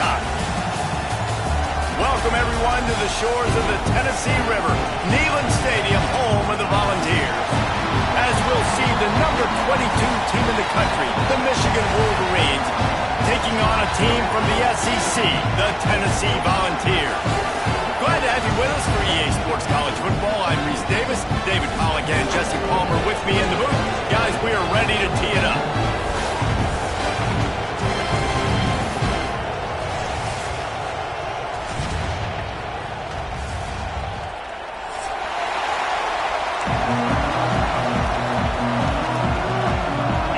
time. Welcome, everyone, to the shores of the Tennessee River, Neyland Stadium, home of the Volunteers. As we'll see the number 22 team in the country, the Michigan Wolverines, taking on a team from the SEC, the Tennessee Volunteers. Glad to have you with us for EA Sports College Football. I'm Reese Davis, David Pollack and Jesse Palmer with me in the booth. Guys, we are ready to tee it up.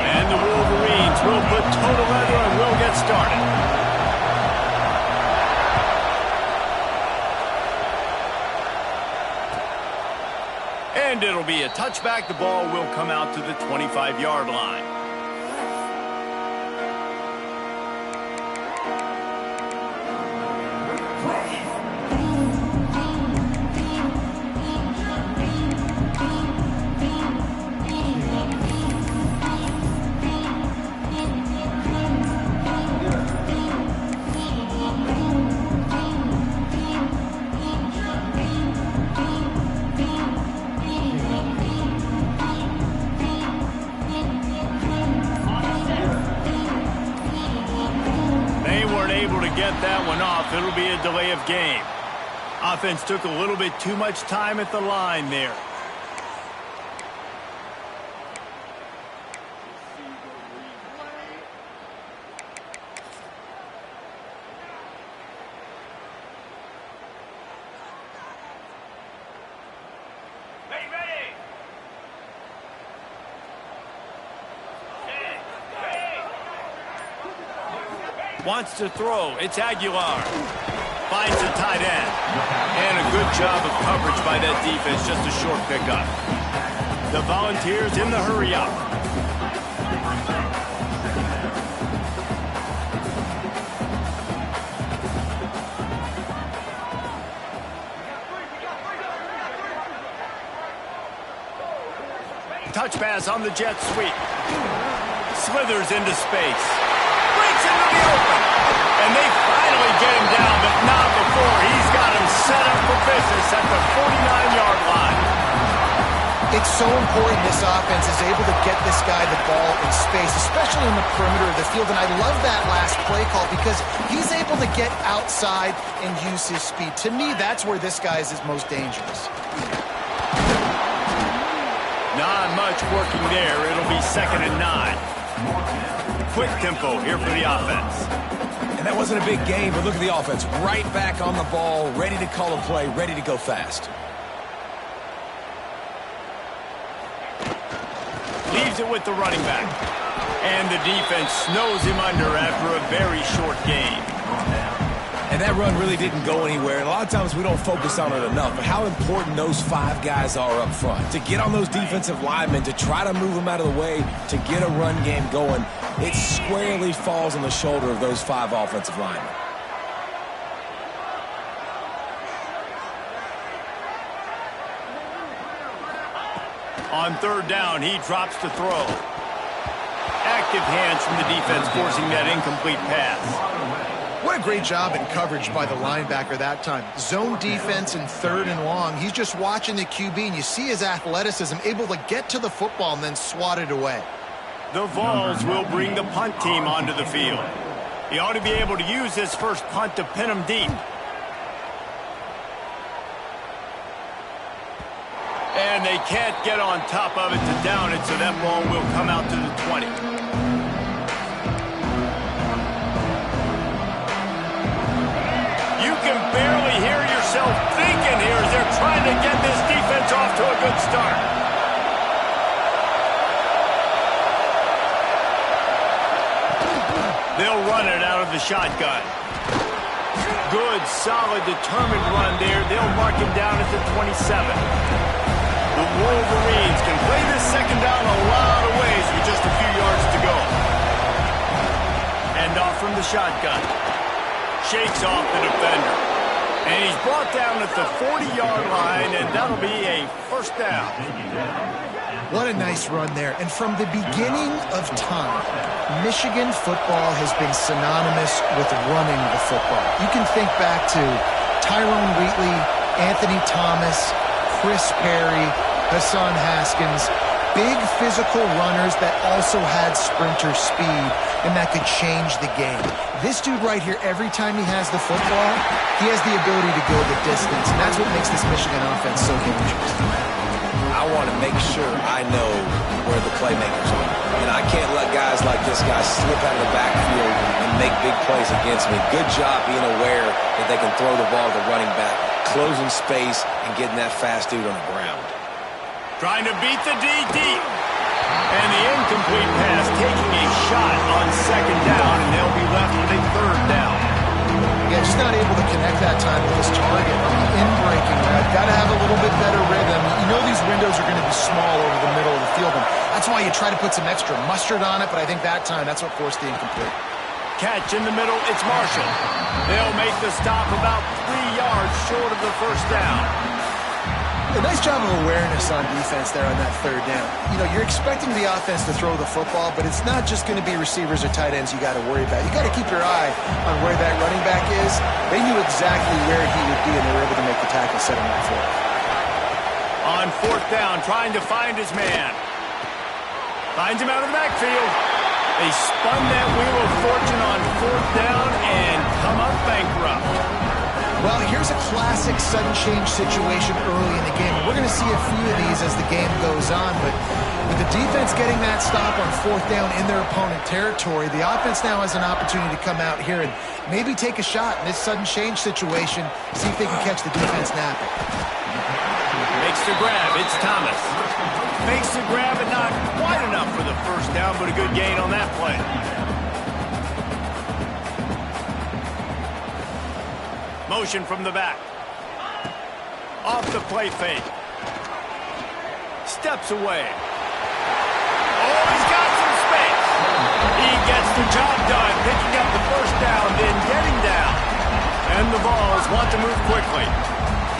And the Wolverines will put total leather and we'll get started. And it'll be a touchback. The ball will come out to the 25-yard line. Get that one off. It'll be a delay of game. Offense took a little bit too much time at the line there. Wants to throw. It's Aguilar. Finds the tight end. And a good job of coverage by that defense. Just a short pickup. The Volunteers in the hurry up. Touch pass on the jet sweep. Slithers into space. Breaks into the open. And they finally get him down, but not before. He's got him set up for business at the 49-yard line. It's so important this offense is able to get this guy the ball in space, especially in the perimeter of the field. And I love that last play call because he's able to get outside and use his speed. To me, that's where this guy is his most dangerous. Not much working there. It'll be 2nd and 9. Quick tempo here for the offense. And that wasn't a big game, but look at the offense. Right back on the ball, ready to call a play, ready to go fast. Leaves it with the running back. And the defense snows him under after a very short game. And that run really didn't go anywhere. And a lot of times we don't focus on it enough, but how important those 5 guys are up front. To get on those defensive linemen, to try to move them out of the way, to get a run game going, it squarely falls on the shoulder of those 5 offensive linemen. On 3rd down, he drops to throw. Active hands from the defense forcing that incomplete pass. What a great job in coverage by the linebacker that time. Zone defense in 3rd and long. He's just watching the QB, and you see his athleticism, able to get to the football and then swat it away. The Vols will bring the punt team onto the field. He ought to be able to use this first punt to pin him deep. And they can't get on top of it to down it, so that ball will come out to the 20. You can barely hear yourself thinking here as they're trying to get this defense off to a good start. They'll run it out of the shotgun. Good, solid, determined run there. They'll mark him down at the 27. The Wolverines can play this 2nd down a lot of ways with just a few yards to go. And off from the shotgun. Shakes off the defender. And he's brought down at the 40-yard line, and that'll be a first down. What a nice run there. And from the beginning of time, Michigan football has been synonymous with running the football. You can think back to Tyrone Wheatley, Anthony Thomas, Chris Perry, Hassan Haskins, big physical runners that also had sprinter speed and that could change the game. This dude right here, every time he has the football, he has the ability to go the distance, and that's what makes this Michigan offense so dangerous. I want to make sure I know where the playmakers are. And I can't let guys like this guy slip out of the backfield and make big plays against me. Good job being aware that they can throw the ball to the running back, closing space, and getting that fast dude on the ground. Trying to beat the D deep. And the incomplete pass taking a shot on second down, and they'll be left with a third down. Yeah, just not able to connect that time with his target on the in-breaking route. Got to have a little bit better rhythm. You know these windows are going to be small over the middle of the field, and that's why you try to put some extra mustard on it, but I think that time that's what forced the incomplete. Catch in the middle, it's Marshall. They'll make the stop about 3 yards short of the first down. A nice job of awareness on defense there on that third down. You know, you're expecting the offense to throw the football, but it's not just going to be receivers or tight ends you got to worry about. You got to keep your eye on where that running back is. They knew exactly where he would be, and they were able to make the tackle, set him up for it. On fourth down, trying to find his man. Finds him out of the backfield. They spun that wheel of fortune on fourth down and come up bankrupt. Well, here's a classic sudden change situation early in the game. We're going to see a few of these as the game goes on, but with the defense getting that stop on fourth down in their opponent territory, the offense now has an opportunity to come out here and maybe take a shot in this sudden change situation, see if they can catch the defense napping. Makes the grab, it's Thomas. Makes the grab and not quite enough for the first down, but a good gain on that play. Motion from the back. Off the play fake. Steps away. Oh, he's got some space. He gets the job done, picking up the first down, then getting down. And the Vols want to move quickly.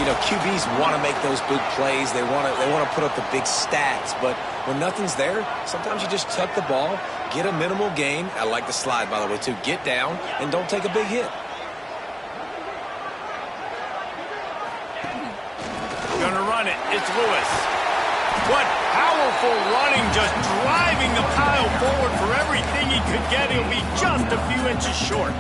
You know, QBs want to make those big plays. They want to put up the big stats, but when nothing's there, sometimes you just tuck the ball, get a minimal gain. I like the slide, by the way, too. Get down and don't take a big hit. Gonna run it. It's Lewis. What powerful running, just driving the pile forward for everything he could get. He'll be just a few inches short.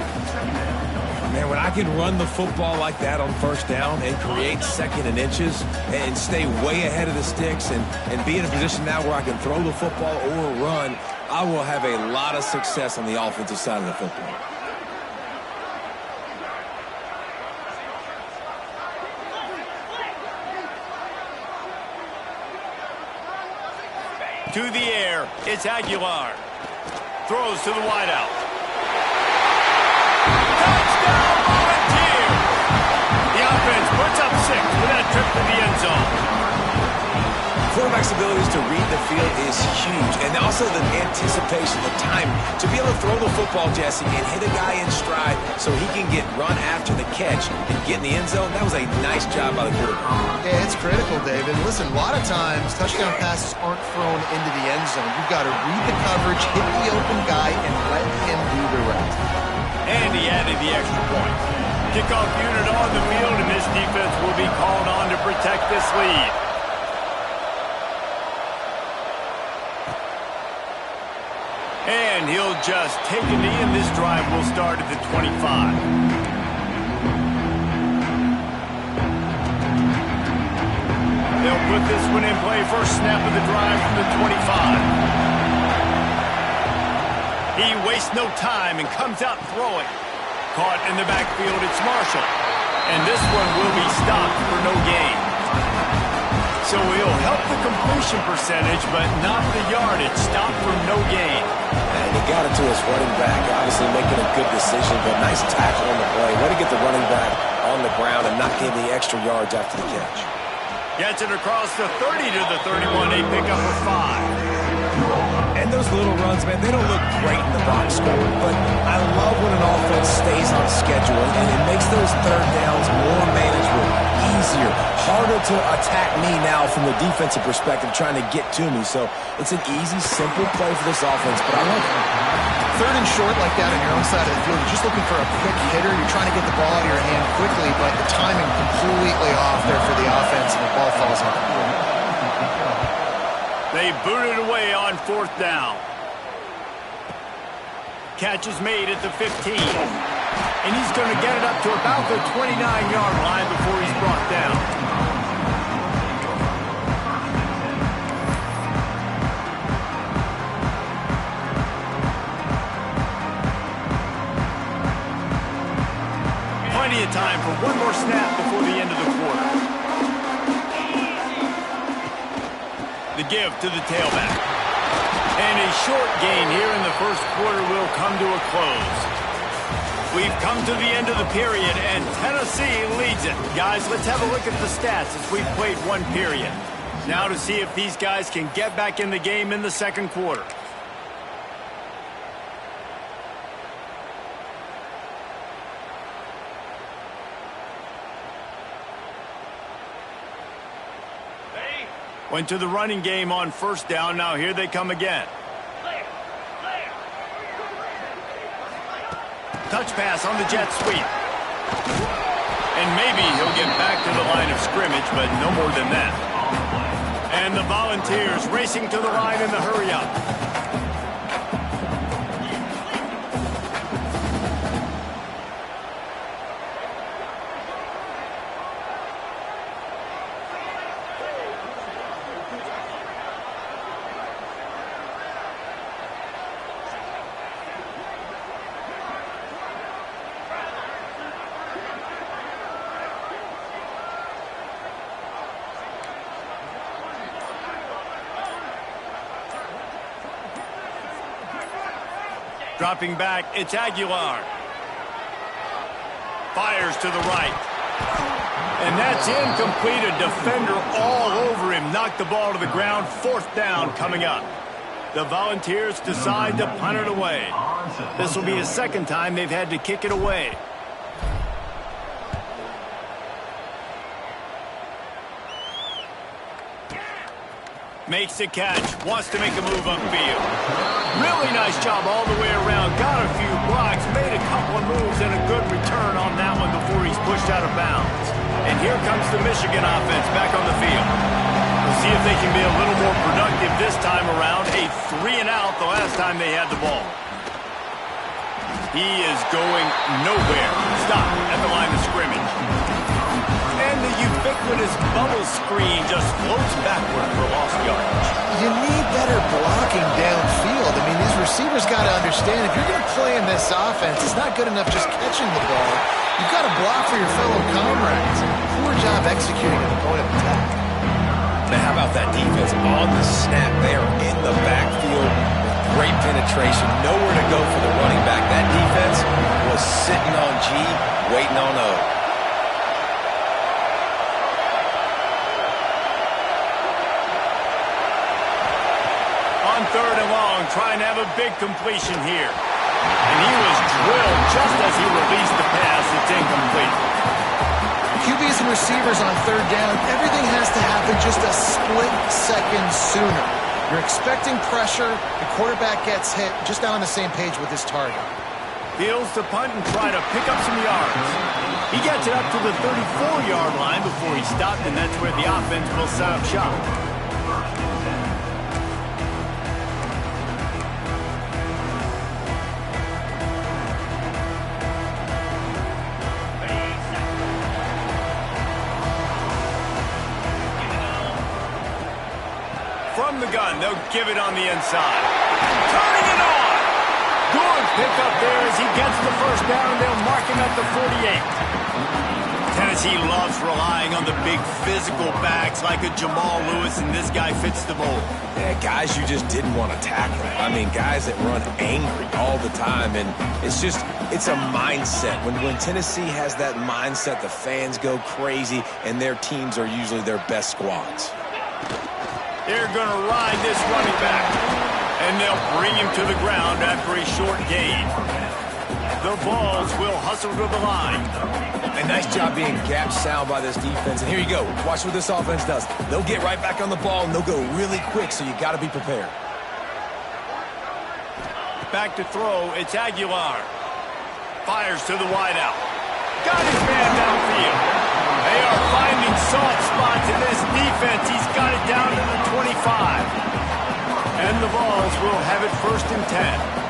Man, when I can run the football like that on first down and create second and inches and stay way ahead of the sticks and be in a position now where I can throw the football or run, I will have a lot of success on the offensive side of the football. To the air, it's Aguilar. Throws to the wideout. Touchdown, Volunteer! The offense puts up 6 with that trip to the end zone. Quarterback's abilities to read the field is huge, and also the anticipation, the time to be able to throw the football, Jesse, and hit a guy in stride so he can get run after the catch and get in the end zone. That was a nice job by the quarterback. Yeah, it's critical, David. Listen, a lot of times touchdown passes aren't thrown into the end zone. You've got to read the coverage, hit the open guy, and let him do the rest. And he added the extra point. Kickoff unit on the field, and this defense will be called on to protect this lead. And he'll just take a knee, and this drive will start at the 25. They'll put this one in play. First snap of the drive from the 25. He wastes no time and comes out throwing. Caught in the backfield, it's Marshall. And this one will be stopped for no gain. So he'll help the completion percentage, but not the yardage. Stopped for no gain. And he got it to his running back, obviously making a good decision, but nice tackle on the play. Way to get the running back on the ground and not give the extra yards after the catch. Gets it across the 30 to the 31. They pick up a 5. And those little runs, man, they don't look great in the box score. But I love when an offense stays on schedule, and it makes those third downs more manageable, easier, harder to attack me now from the defensive perspective, trying to get to me. So it's an easy, simple play for this offense, but I love it. Third and short like that on your own side of the field, you're just looking for a quick hitter. You're trying to get the ball out of your hand quickly, but the timing completely off there for the offense, and the ball falls on the field. They boot it away on fourth down. Catch is made at the 15. And he's going to get it up to about the 29-yard line before he's brought down. Plenty of time for one more snap before the end of the quarter. The give to the tailback. And a short gain here in the first quarter will come to a close. We've come to the end of the period, and Tennessee leads it. Guys, let's have a look at the stats as we've played one period. Now to see if these guys can get back in the game in the second quarter. Went to the running game on first down. Now here they come again. Touch pass on the jet sweep. And maybe he'll get back to the line of scrimmage, but no more than that. And the Volunteers racing to the line in the hurry-up. Dropping back, it's Aguilar. Fires to the right. And that's incomplete. A defender all over him. Knocked the ball to the ground. Fourth down coming up. The Volunteers decide to punt it away. This will be the second time they've had to kick it away. Makes the catch. Wants to make a move upfield. Really nice job all the way around. Got a few blocks. Made a couple of moves and a good return on that one before he's pushed out of bounds. And here comes the Michigan offense back on the field. We'll see if they can be a little more productive this time around. A 3-and-out the last time they had the ball. He is going nowhere. Stop at the line of scrimmage. And the ubiquitous bubble screen just floats backward for lost yardage. You need better blocking downfield. I mean, these receivers got to understand, if you're going to play in this offense, it's not good enough just catching the ball. You've got to block for your fellow comrades. Poor job executing at the point of attack. Now, how about that defense on the snap? They are in the backfield with great penetration. Nowhere to go for the running back. That defense was sitting on G, waiting on O. Third and long, trying to have a big completion here. And he was drilled just as he released the pass. It's incomplete. QBs and receivers on third down, everything has to happen just a split second sooner. You're expecting pressure, the quarterback gets hit, just not on the same page with his target. Feels the punt and try to pick up some yards. He gets it up to the 34-yard line before he stopped, and that's where the offense will set up shop. From the gun, they'll give it on the inside. Turning it on! Good pickup there as he gets the first down. They'll mark him at the 48. Tennessee loves relying on the big physical backs like a Jamal Lewis, and this guy fits the mold. Yeah, guys you just didn't want to tackle. I mean, guys that run angry all the time, and it's a mindset. When Tennessee has that mindset, the fans go crazy, and their teams are usually their best squads. They're going to ride this running back. And they'll bring him to the ground after a short gain. The Vols will hustle to the line. And nice job being gap sound by this defense. And here you go. Watch what this offense does. They'll get right back on the ball, and they'll go really quick, so you got to be prepared. Back to throw, it's Aguilar. Fires to the wideout. Got his man downfield. They are finding soft spots in this defense. He's got it down to the 25. And the Vols will have it 1st and 10.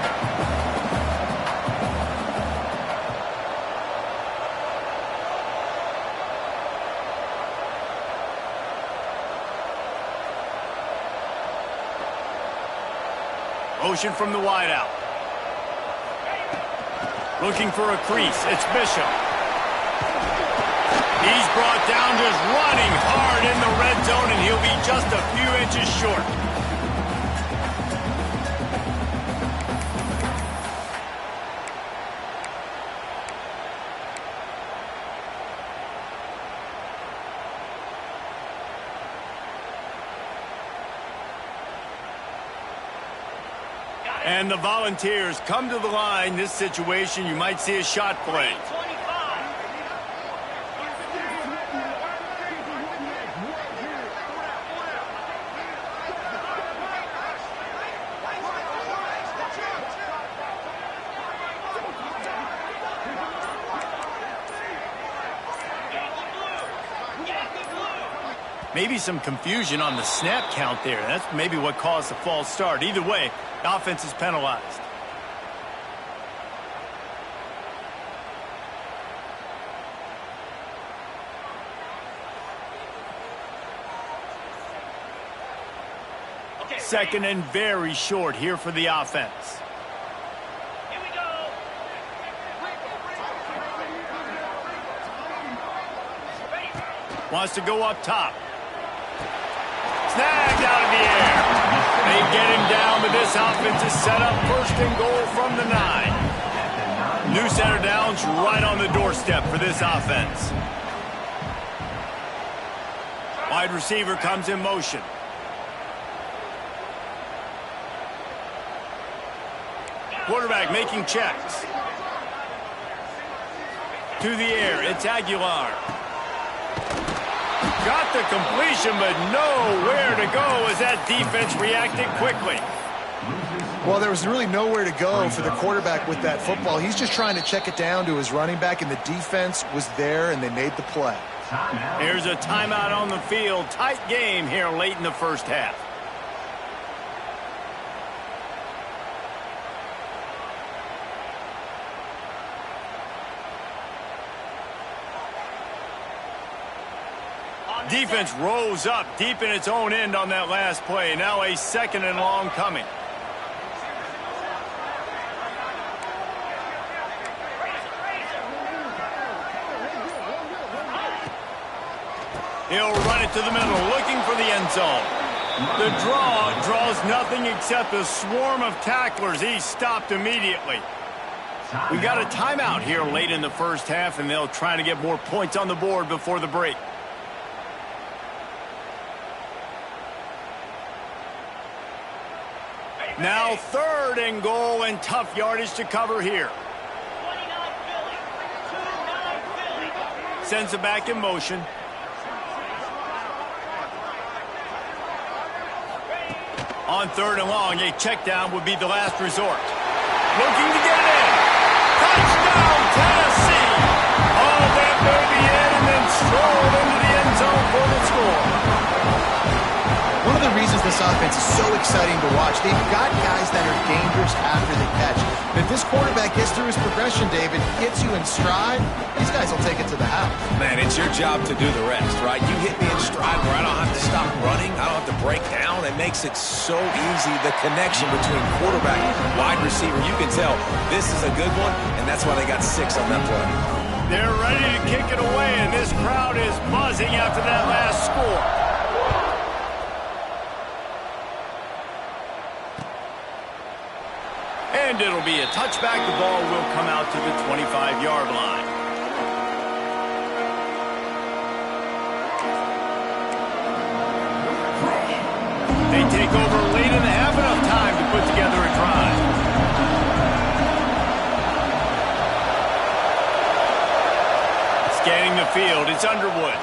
Motion from the wideout. Looking for a crease. It's Bishop. He's brought down just running hard in the red zone, and he'll be just a few inches short. And the Volunteers come to the line. This situation, you might see a shot play. Maybe some confusion on the snap count there. That's maybe what caused the false start. Either way, the offense is penalized. Second and very short here for the offense. Here we go. Wants to go up top. Snagged out of the air. They get him down, but this offense is set up 1st and goal from the 9. New center downs right on the doorstep for this offense. Wide receiver comes in motion. Quarterback making checks. To the air, it's Aguilar. Got the completion, but nowhere to go as that defense reacted quickly. Well, there was really nowhere to go for the quarterback with that football. He's just trying to check it down to his running back, and the defense was there, and they made the play. Here's a timeout on the field. Tight game here late in the first half. Defense rose up deep in its own end on that last play. Now a 2nd and long coming. He'll run it to the middle, looking for the end zone. The draw draws nothing except a swarm of tacklers. He's stopped immediately. We got a timeout here late in the first half, and they'll try to get more points on the board before the break. Now 3rd and goal, and tough yardage to cover here. Sends it back in motion. On 3rd and long, a check down would be the last resort. Looking to get it in. Touchdown, Tennessee! Oh, that may be in, and then strolled into the end zone for the score. One of the reasons this offense is so exciting to watch, they've got guys that are dangerous after the catch. If this quarterback gets through his progression, David, gets you in stride, these guys will take it to the house. Man, it's your job to do the rest, right? You hit me in stride where I don't have to stop running. I don't have to break down. It makes it so easy, the connection between quarterback and wide receiver. You can tell this is a good one, and that's why they got 6 on that play. They're ready to kick it away, and this crowd is buzzing after that last score. And it'll be a touchback. The ball will come out to the 25-yard line. They take over late in the half, enough time to put together a drive. Scanning the field, it's Underwood.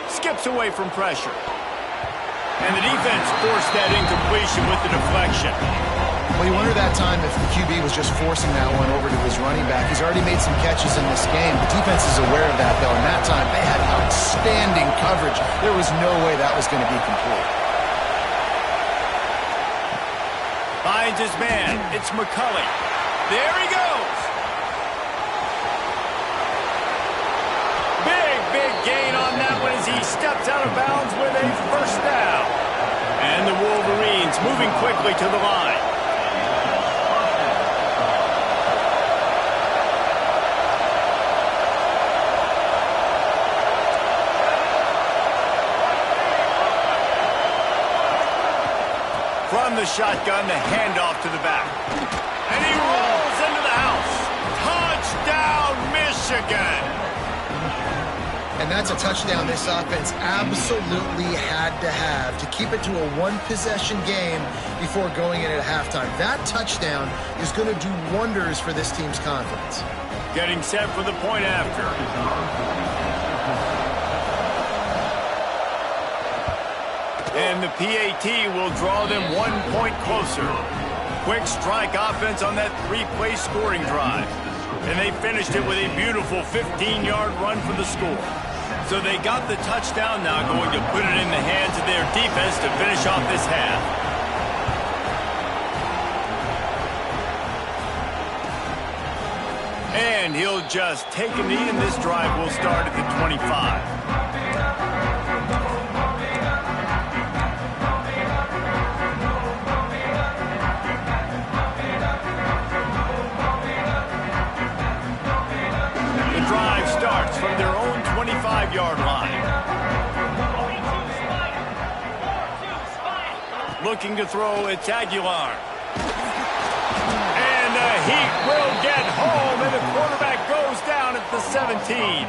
Skips away from pressure. And the defense forced that incompletion with the deflection. Well, you wonder that time if the QB was just forcing that one over to his running back. He's already made some catches in this game. The defense is aware of that, though, and that time they had outstanding coverage. There was no way that was going to be complete. Finds his man. It's McCulley. There he goes. Big gain on that one as he steps out of bounds with a first down. And the Wolverines moving quickly to the line. From the shotgun, the handoff to the back. And he rolls into the house. Touchdown, Michigan! And that's a touchdown this offense absolutely had to have to keep it to a one-possession game before going in at halftime. That touchdown is going to do wonders for this team's confidence. Getting set for the point after. And the PAT will draw them 1 point closer. Quick strike offense on that three-play scoring drive. And they finished it with a beautiful 15-yard run for the score. So they got the touchdown, now going to put it in the hands of their defense to finish off this half. And he'll just take a knee, and this drive will start at the 25. From their own 25-yard line. Looking to throw, it's Aguilar. And the Heat will get home, and the quarterback goes down at the 17.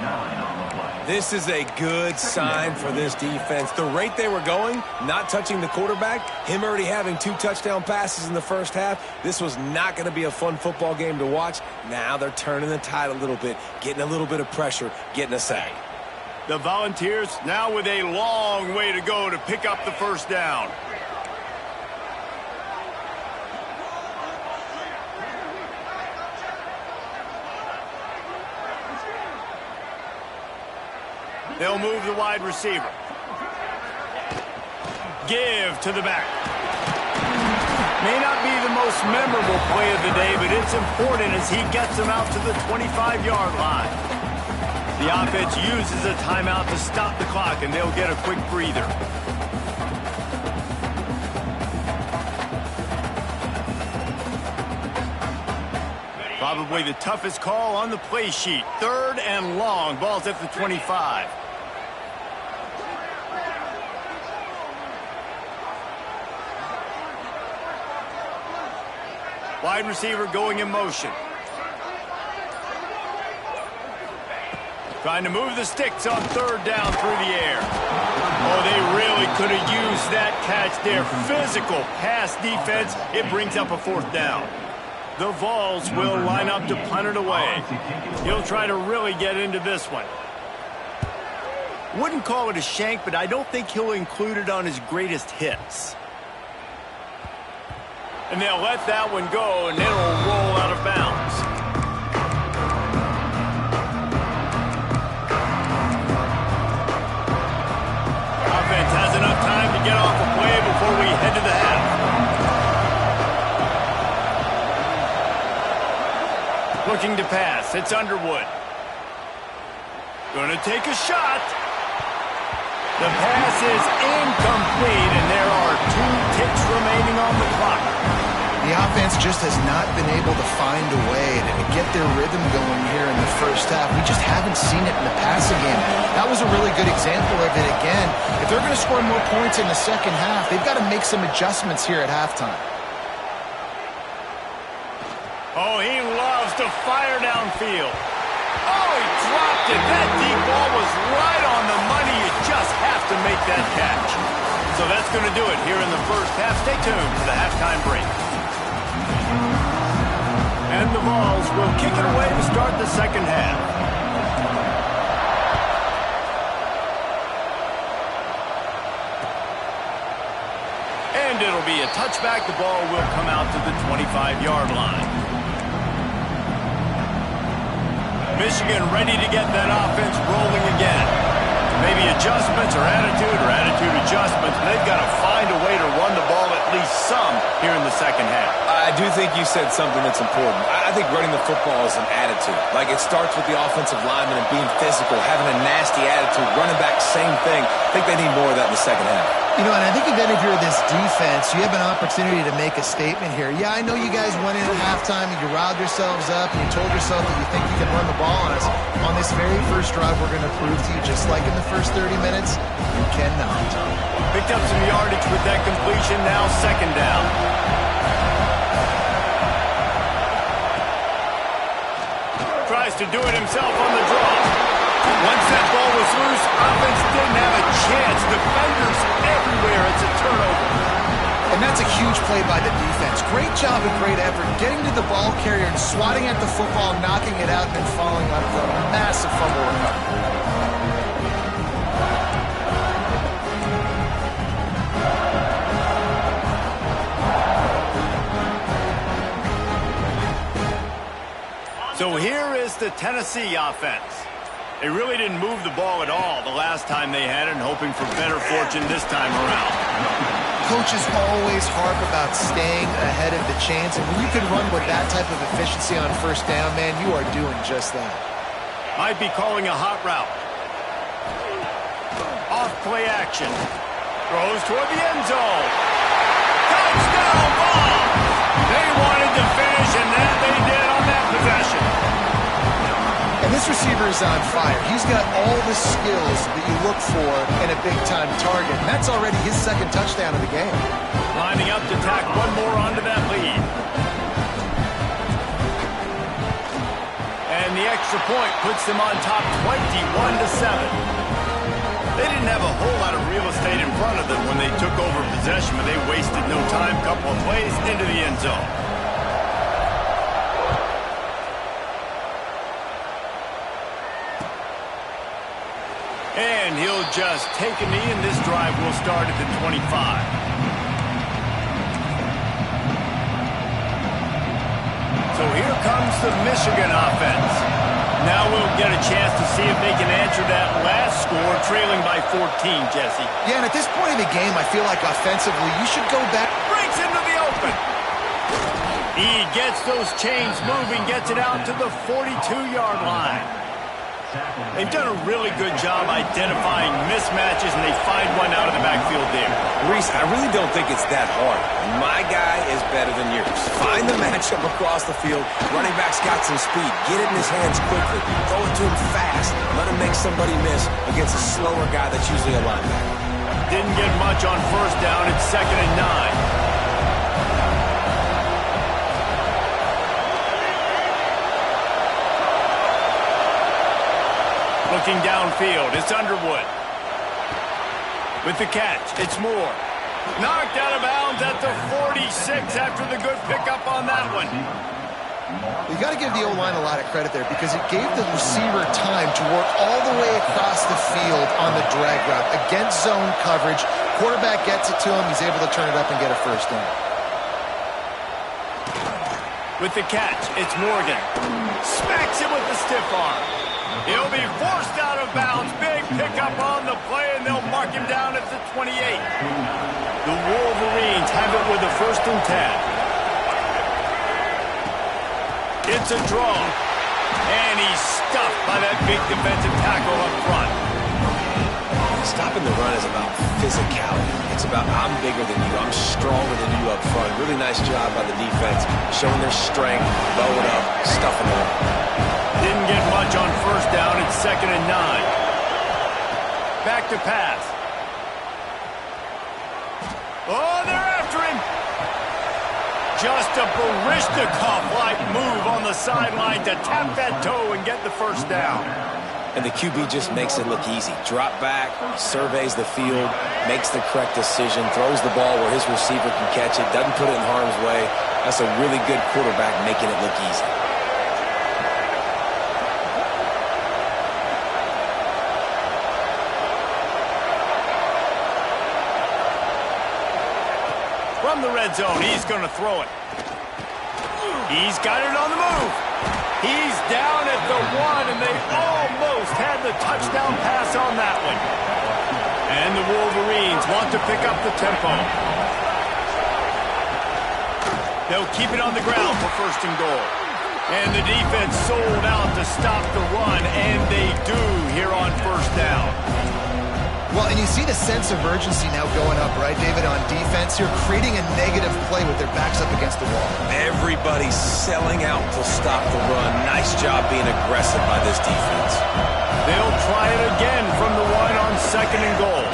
This is a good sign for this defense. The rate they were going, not touching the quarterback, him already having 2 touchdown passes in the first half, this was not going to be a fun football game to watch. Now they're turning the tide a little bit, getting a little bit of pressure, getting a sack. The Volunteers now with a long way to go to pick up the first down. They'll move the wide receiver. Give to the back. May not be the most memorable play of the day, but it's important as he gets them out to the 25-yard line. The offense uses a timeout to stop the clock, and they'll get a quick breather. Probably the toughest call on the play sheet. 3rd and long. Ball's at the 25. Wide receiver going in motion. Trying to move the sticks on 3rd down through the air. Oh, they really could have used that catch there. Physical pass defense. It brings up a 4th down. The Vols will line up to punt it away. He'll try to really get into this one. Wouldn't call it a shank, but I don't think he'll include it on his greatest hits. And they'll let that one go, and it'll roll out of bounds. Offense has enough time to get off the play before we head to the half. Looking to pass. It's Underwood. Going to take a shot. The pass is incomplete, and there are 2 ticks remaining on the clock. The offense just has not been able to find a way to get their rhythm going here in the first half. We just haven't seen it in the passing game. That was a really good example of it again. If they're going to score more points in the second half, they've got to make some adjustments here at halftime. Oh, he loves to fire downfield. Oh, he dropped it. That deep ball was right on the money. You just have to make that catch. So that's going to do it here in the first half. Stay tuned for the halftime break. And the Vols will kick it away to start the second half. And it'll be a touchback. The ball will come out to the 25-yard line. Michigan ready to get that offense rolling again. Maybe adjustments or attitude adjustments. They've got to find a way to run the ball at least some here in the second half. I do think you said something that's important. I think running the football is an attitude. Like, it starts with the offensive lineman and being physical, having a nasty attitude. Running back, same thing. I think they need more of that in the second half. You know, and I think even if you're this defense, you have an opportunity to make a statement here. Yeah, I know you guys went in at halftime and you riled yourselves up and you told yourself that you think you can run the ball on us. On this very first drive, we're going to prove to you, just like in the first 30 minutes, you cannot. Picked up some yardage with that completion. Now second down. Tries to do it himself on the draw. Once that ball was loose, offense didn't have a chance. Defenders everywhere. It's a turnover. And that's a huge play by the defense. Great job and great effort getting to the ball carrier and swatting at the football, knocking it out, and then falling out of a massive fumble recovery. So here is the Tennessee offense. They really didn't move the ball at all the last time they had it, and hoping for better fortune this time around. Coaches always harp about staying ahead of the chance, and when you can run with that type of efficiency on first down, man, you are doing just that. Might be calling a hot route. Off play action. Throws toward the end zone. Touchdown ball! They wanted to finish, and that they did on that possession. And this receiver is on fire. He's got all the skills that you look for in a big-time target, and that's already his second touchdown of the game. Lining up to tack one more onto that lead. And the extra point puts them on top 21-7. They didn't have a whole lot of real estate in front of them when they took over possession, but they wasted no time. Couple of plays into the end zone. And he'll just take a knee, and this drive will start at the 25. So here comes the Michigan offense. Now we'll get a chance to see if they can answer that last score, trailing by 14, Jesse. Yeah, and at this point in the game, I feel like offensively, you should go back. Breaks into the open. He gets those chains moving, gets it out to the 42-yard line. They've done a really good job identifying mismatches, and they find one out of the backfield there. Reese, I really don't think it's that hard. My guy is better than yours. Find the matchup across the field. Running back's got some speed. Get it in his hands quickly. Throw it to him fast. Let him make somebody miss against a slower guy that's usually a linebacker. Didn't get much on first down. It's 2nd and 9. Looking downfield, it's Underwood. With the catch, it's Moore. Knocked out of bounds at the 46 after the good pickup on that one. You got to give the O-line a lot of credit there because it gave the receiver time to work all the way across the field on the drag route against zone coverage. Quarterback gets it to him. He's able to turn it up and get a first down. With the catch, it's Morgan. Smacks him with the stiff arm. He'll be forced out of bounds. Big pickup on the play, and they'll mark him down at the 28. The Wolverines have it with a 1st and 10. It's a draw. And he's stuffed by that big defensive tackle up front. Stopping the run is about physicality. It's about I'm bigger than you. I'm stronger than you up front. Really nice job by the defense, showing their strength, bow it up, stuffing it up. Didn't get much on first down. It's 2nd and 9. Back to pass. Oh, they're after him. Just a Baryshnikov-like move on the sideline to tap that toe and get the first down. and the QB just makes it look easy. Drop back, surveys the field, makes the correct decision, throws the ball where his receiver can catch it, doesn't put it in harm's way. That's a really good quarterback making it look easy. From the red zone, he's going to throw it. He's got it on the move. He's down at the 1, and they almost had the touchdown pass on that one. And the Wolverines want to pick up the tempo. They'll keep it on the ground for 1st and goal. And the defense sold out to stop the run, and they do here on 1st down. Well, and you see the sense of urgency now going up, right, David, on defense. You're creating a negative play with their backs up against the wall. Everybody's selling out to stop the run. Nice job being aggressive by this defense. They'll try it again from the 1 on 2nd and goal.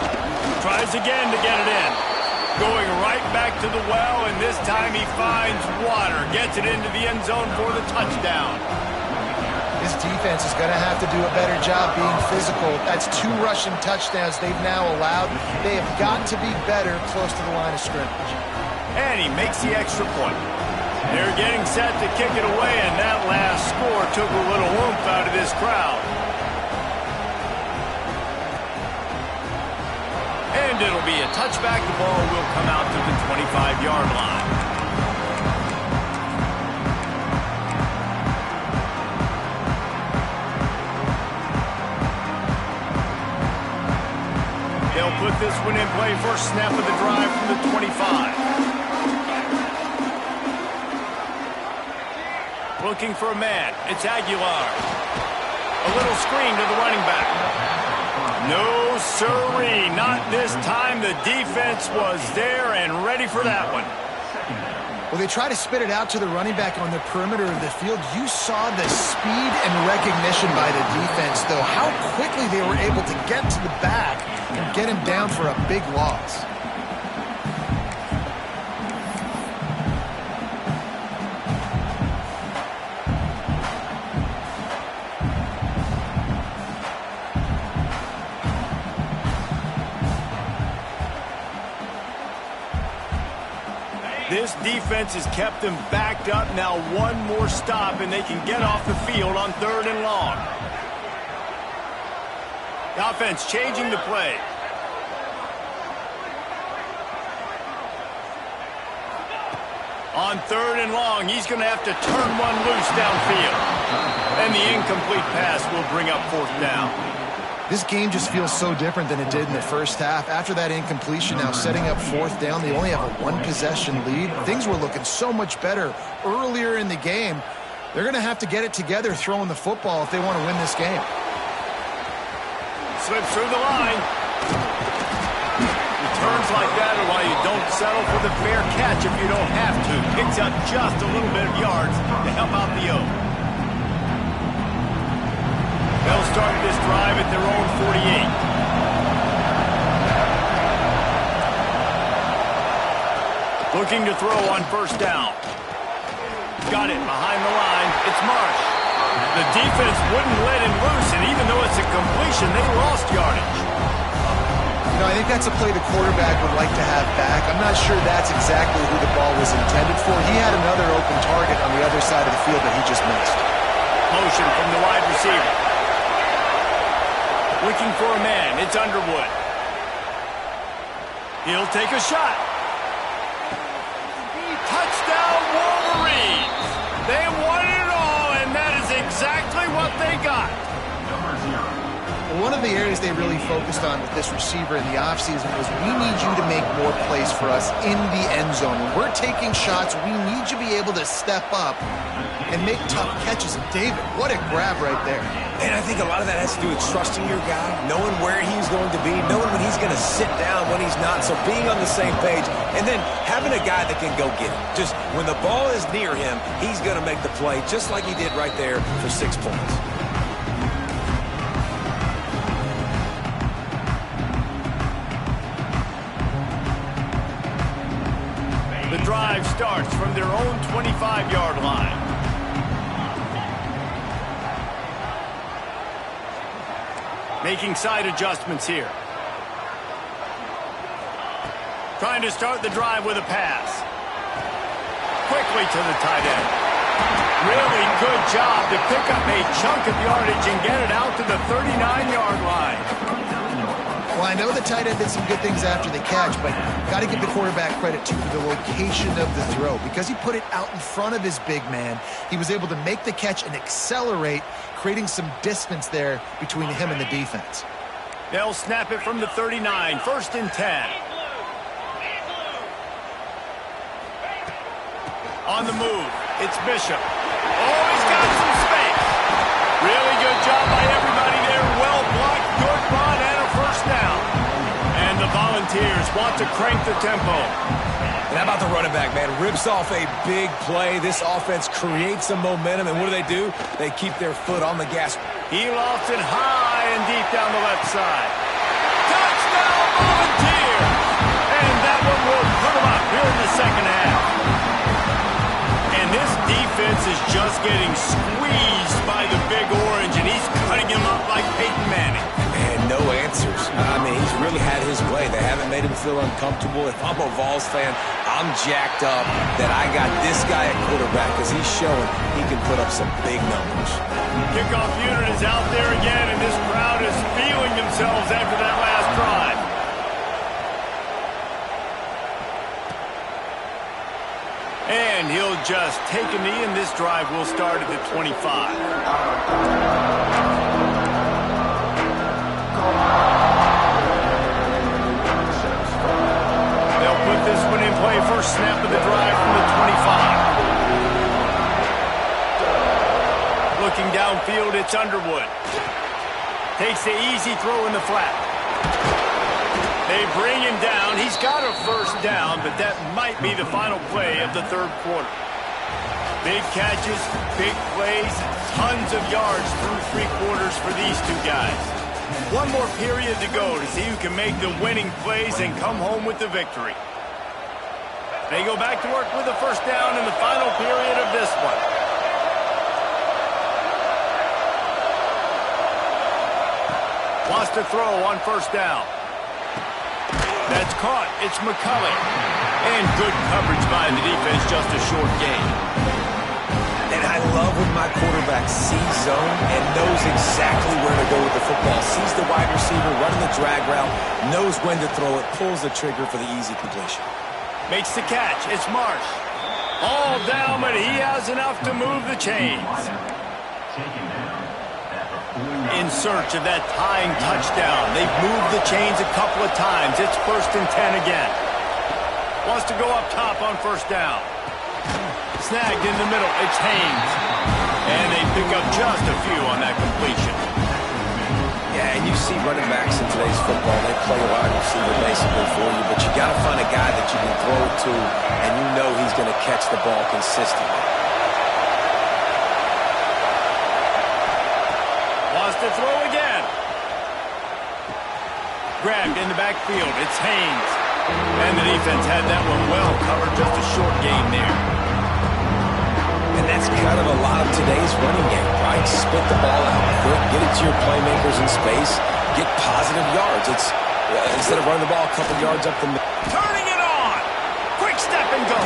Tries again to get it in. Going right back to the well, and this time he finds water. Gets it into the end zone for the touchdown. This defense is going to have to do a better job being physical. That's 2 rushing touchdowns they've now allowed. They have got to be better close to the line of scrimmage. And he makes the extra point. They're getting set to kick it away, and that last score took a little oomph out of this crowd. And it'll be a touchback. The ball will come out to the 25-yard line. They'll put this one in play. First snap of the drive from the 25. Looking for a man. It's Aguilar. A little screen to the running back. No siree. Not this time. The defense was there and ready for that one. Well, they try to spit it out to the running back on the perimeter of the field. You saw the speed and recognition by the defense, though. How quickly they were able to get to the back and get him down for a big loss. This defense has kept them backed up. Now 1 more stop, and they can get off the field on 3rd and long. The offense changing the play. On 3rd and long, he's going to have to turn one loose downfield. And the incomplete pass will bring up 4th down. This game just feels so different than it did in the first half. After that incompletion, now setting up 4th down, they only have a 1-possession lead. Things were looking so much better earlier in the game. They're going to have to get it together throwing the football if they want to win this game. Slips through the line. Returns like that are why you don't settle for the fair catch if you don't have to. Picks up just a little bit of yards to help out the O. They'll start this drive at their own 48. Looking to throw on 1st down. Got it behind the line. It's Marsh. The defense wouldn't let him loose, and even though it's a completion, they lost yardage. You know, I think that's a play the quarterback would like to have back. I'm not sure that's exactly who the ball was intended for. He had another open target on the other side of the field that he just missed. Motion from the wide receiver. Looking for a man. It's Underwood. He'll take a shot. Touchdown, Wolverines. They won it all, and that is exactly what they got. One of the areas they really focused on with this receiver in the offseason was we need you to make more plays for us in the end zone. When we're taking shots, we need you to be able to step up and make tough catches. And David, what a grab right there. And I think a lot of that has to do with trusting your guy, knowing where he's going to be, knowing when he's going to sit down, when he's not. So being on the same page, and then having a guy that can go get it. Just when the ball is near him, he's going to make the play, just like he did right there for 6 points. The drive starts from their own 25-yard line. Making side adjustments here. Trying to start the drive with a pass. Quickly to the tight end. Really good job to pick up a chunk of yardage and get it out to the 39-yard line. Well, I know the tight end did some good things after the catch, but got to give the quarterback credit, too, for the location of the throw. Because he put it out in front of his big man, he was able to make the catch and accelerate, creating some distance there between him and the defense. They'll snap it from the 39, 1st and 10. On the move, it's Bishop. Oh, he's got some space. Really good job by everybody there. Well blocked, good run, and a first down. And the Volunteers want to crank the tempo. And how about the running back, man? Rips off a big play. This offense creates some momentum, and what do? They keep their foot on the gas. He lofts it high and deep down the left side. Touchdown, Volunteers! And that one will put them up here in the second half. And this defense is just getting squeezed by the Big Orange, and he's cutting him up like Peyton Manning. And no answers. I mean, he's really had his way. They haven't made him feel uncomfortable. If I'm a Vols fan, I'm jacked up that I got this guy at quarterback because he's showing he can put up some big numbers. Kickoff unit is out there again, and this crowd is feeling themselves after that last drive. And he'll just take a knee, and this drive will start at the 25. They'll put this one in play. First snap of the drive from the 25. Looking downfield, it's Underwood. Takes the easy throw in the flat. They bring him down. He's got a first down, but that might be the final play of the third quarter. Big catches, big plays, tons of yards through 3 quarters for these two guys. One more period to go to see who can make the winning plays and come home with the victory. They go back to work with the first down in the final period of this one. Wants to throw on first down. That's caught. It's McCulley. And good coverage by the defense, just a short gain. And I love when my quarterback sees zone and knows exactly where to go with the football. Sees the wide receiver running the drag route, knows when to throw it, pulls the trigger for the easy completion. Makes the catch. It's Marsh. All down, but he has enough to move the chains. In search of that tying touchdown. They've moved the chains a couple of times. It's 1st and 10 again. Wants to go up top on first down. Snagged in the middle. It's Haynes. And they pick up just a few on that completion. Yeah, and you see running backs in today's football, they play a wide receiver basically for you, but you got to find a guy that you can throw it to, and you know he's going to catch the ball consistently. To throw again. Grabbed in the backfield. It's Haynes. And the defense had that one well covered. Just a short gain there. And that's kind of a lot of today's running game, right? Split the ball out quick, get it to your playmakers in space, get positive yards. It's instead of running the ball a couple yards up the middle. Turning it on. Quick step and go.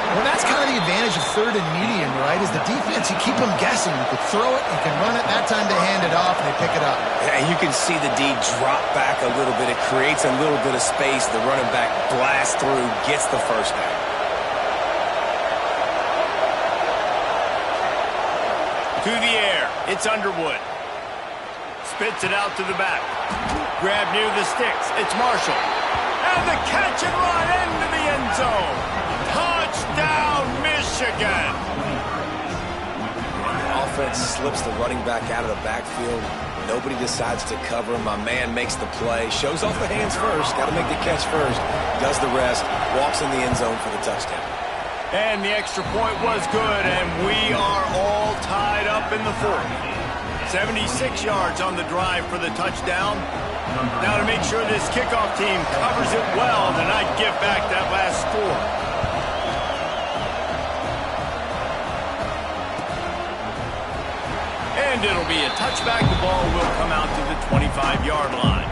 Well, that's kind of the advantage of 3rd and medium, right? Is the defense, you keep them guessing. You can throw it, you can run it. That time they hand it off and they pick it up. Yeah, you can see the D drop back a little bit. It creates a little bit of space. The running back blasts through, gets the first down. To the air. It's Underwood. Spits it out to the back. Grab near the sticks. It's Marshall. And the catch and run into the end zone. Touchdown, Michigan! Offense slips the running back out of the backfield. Nobody decides to cover him. My man makes the play. Shows off the hands first. Got to make the catch first. Does the rest. Walks in the end zone for the touchdown. And the extra point was good, and we are all tied up in the 4th. 76 yards on the drive for the touchdown. Now to make sure this kickoff team covers it well to not give back that last score. And it'll be a touchback. The ball will come out to the 25-yard line.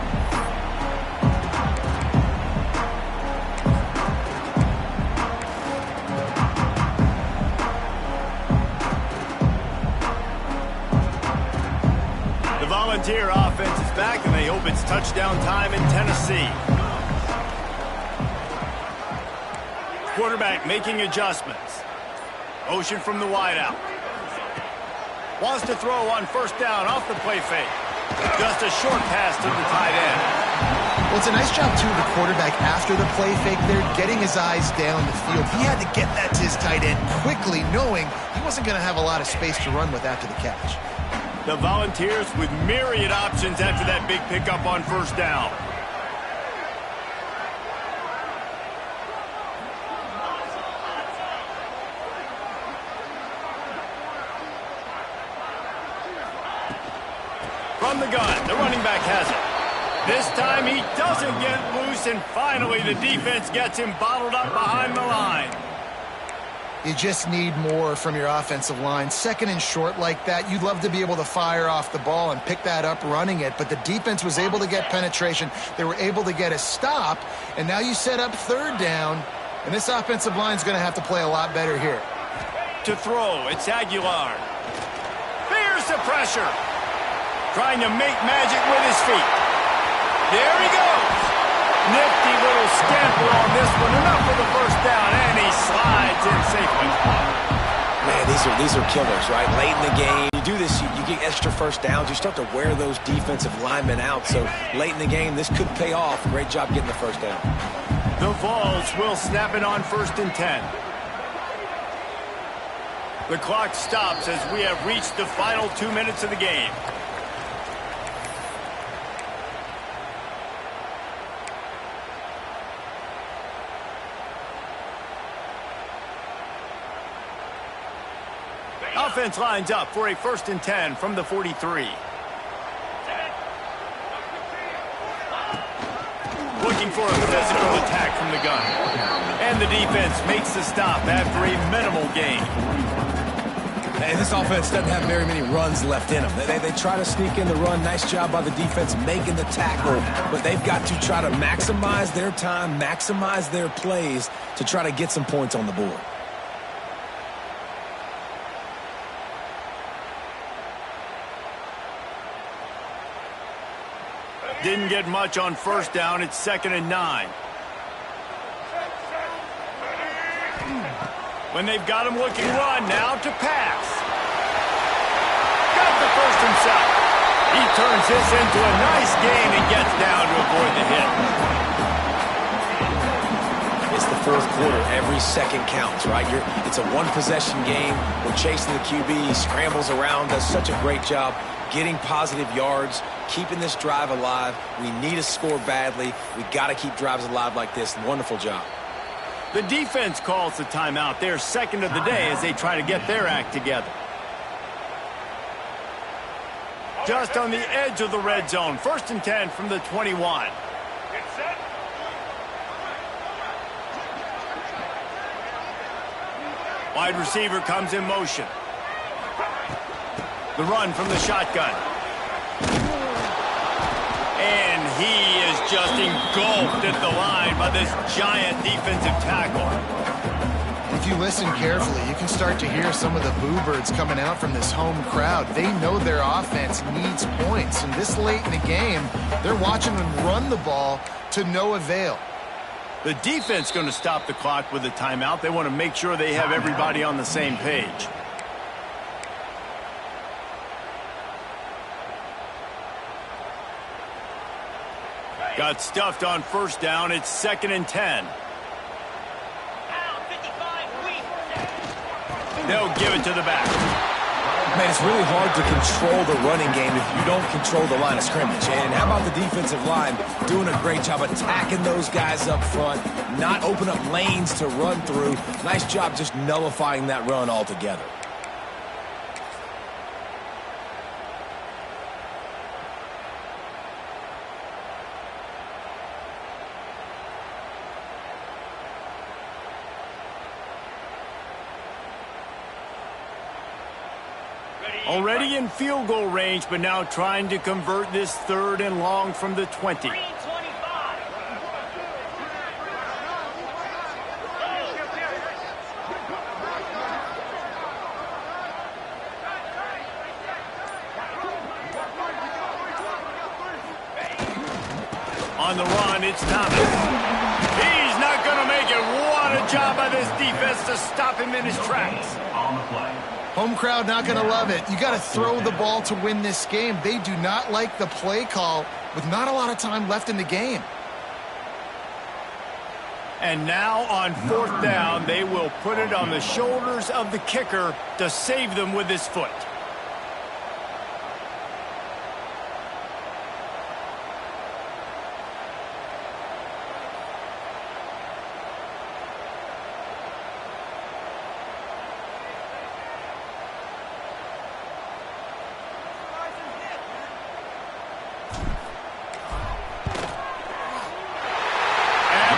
The Volunteer offense is back, and they hope it's touchdown time in Tennessee. Quarterback making adjustments. Motion from the wideout. Wants to throw on first down off the play fake. Just a short pass to the tight end. Well, it's a nice job, too, of the quarterback after the play fake there, getting his eyes down the field. He had to get that to his tight end quickly, knowing he wasn't going to have a lot of space to run with after the catch. The Volunteers with myriad options after that big pickup on first down. From the gun, the running back has it. This time he doesn't get loose, and finally the defense gets him bottled up behind the line. You just need more from your offensive line. Second and short like that, you'd love to be able to fire off the ball and pick that up running it, but the defense was able to get penetration. They were able to get a stop, and now you set up third down, and this offensive line is going to have to play a lot better here. To throw, it's Aguilar. Fears the pressure. Trying to make magic with his feet. There he goes. Nifty little scamper on this one. Enough for the first down, and he slides in safely. Man, these are killers, right? Late in the game, you do this, you get extra first downs. You start to wear those defensive linemen out. So late in the game, this could pay off. Great job getting the first down. The Vols will snap it on 1st and 10. The clock stops as we have reached the final 2 minutes of the game. Offense lines up for a 1st and 10 from the 43. Looking for a physical attack from the gun. And the defense makes the stop after a minimal gain. And this offense doesn't have very many runs left in them. They try to sneak in the run. Nice job by the defense making the tackle. But they've got to try to maximize their time, maximize their plays to try to get some points on the board. Didn't get much on first down. It's 2nd and 9. When they've got him looking run, now to pass. Got the first himself. He turns this into a nice gain and gets down to avoid the hit. It's the 4th quarter. Every second counts, right? It's a one-possession game. We're chasing the QB. He scrambles around, does such a great job getting positive yards, keeping this drive alive. We need a score badly. We got to keep drives alive like this. Wonderful job. The defense calls the timeout. Their second of the day as they try to get their act together. Just on the edge of the red zone. 1st and 10 from the 21. Wide receiver comes in motion. The run from the shotgun. And he is just engulfed at the line by this giant defensive tackle. If you listen carefully, you can start to hear some of the boo birds coming out from this home crowd. They know their offense needs points, and this late in the game, they're watching them run the ball to no avail. The defense going to stop the clock with a timeout. They want to make sure they have everybody on the same page. Got stuffed on first down. It's 2nd and 10. They'll give it to the back. Man, it's really hard to control the running game if you don't control the line of scrimmage. And how about the defensive line doing a great job attacking those guys up front, not open up lanes to run through. Nice job just nullifying that run altogether. Already in field goal range, but now trying to convert this 3rd and long from the 20. On the run, it's Thomas. He's not going to make it. What a job by this defense to stop him in his tracks. Home crowd not going to love it. You got to throw the ball to win this game. They do not like the play call with not a lot of time left in the game. And now on 4th down, they will put it on the shoulders of the kicker to save them with his foot.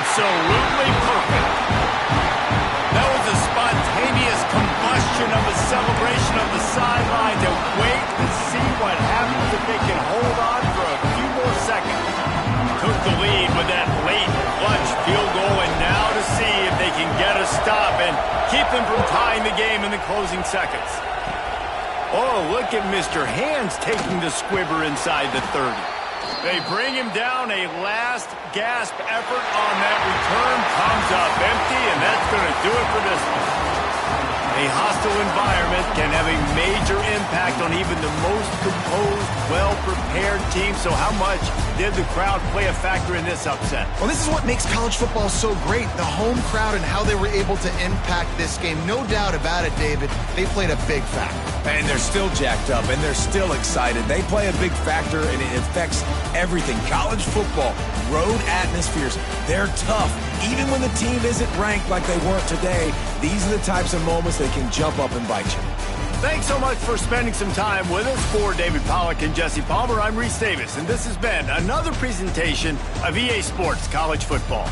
Absolutely perfect. That was a spontaneous combustion of a celebration of the sidelines, and wait to see what happens if they can hold on for a few more seconds. Took the lead with that late clutch field goal, and now to see if they can get a stop and keep them from tying the game in the closing seconds. Oh, look at Mr. Hands taking the squibber inside the 30. They bring him down. A last gasp effort on that return comes up empty, and that's going to do it for this one. A hostile environment can have a major impact on even the most composed, well-prepared team. So how much did the crowd play a factor in this upset? Well, this is what makes college football so great, the home crowd and how they were able to impact this game. No doubt about it, David. They played a big factor. And they're still jacked up, and they're still excited. They play a big factor, and it affects everything. College football, road atmospheres, they're tough. Even when the team isn't ranked like they weren't today, these are the types of moments that can jump up and bite you. Thanks so much for spending some time with us. For David Pollack and Jesse Palmer, I'm Reese Davis, and this has been another presentation of EA Sports College Football.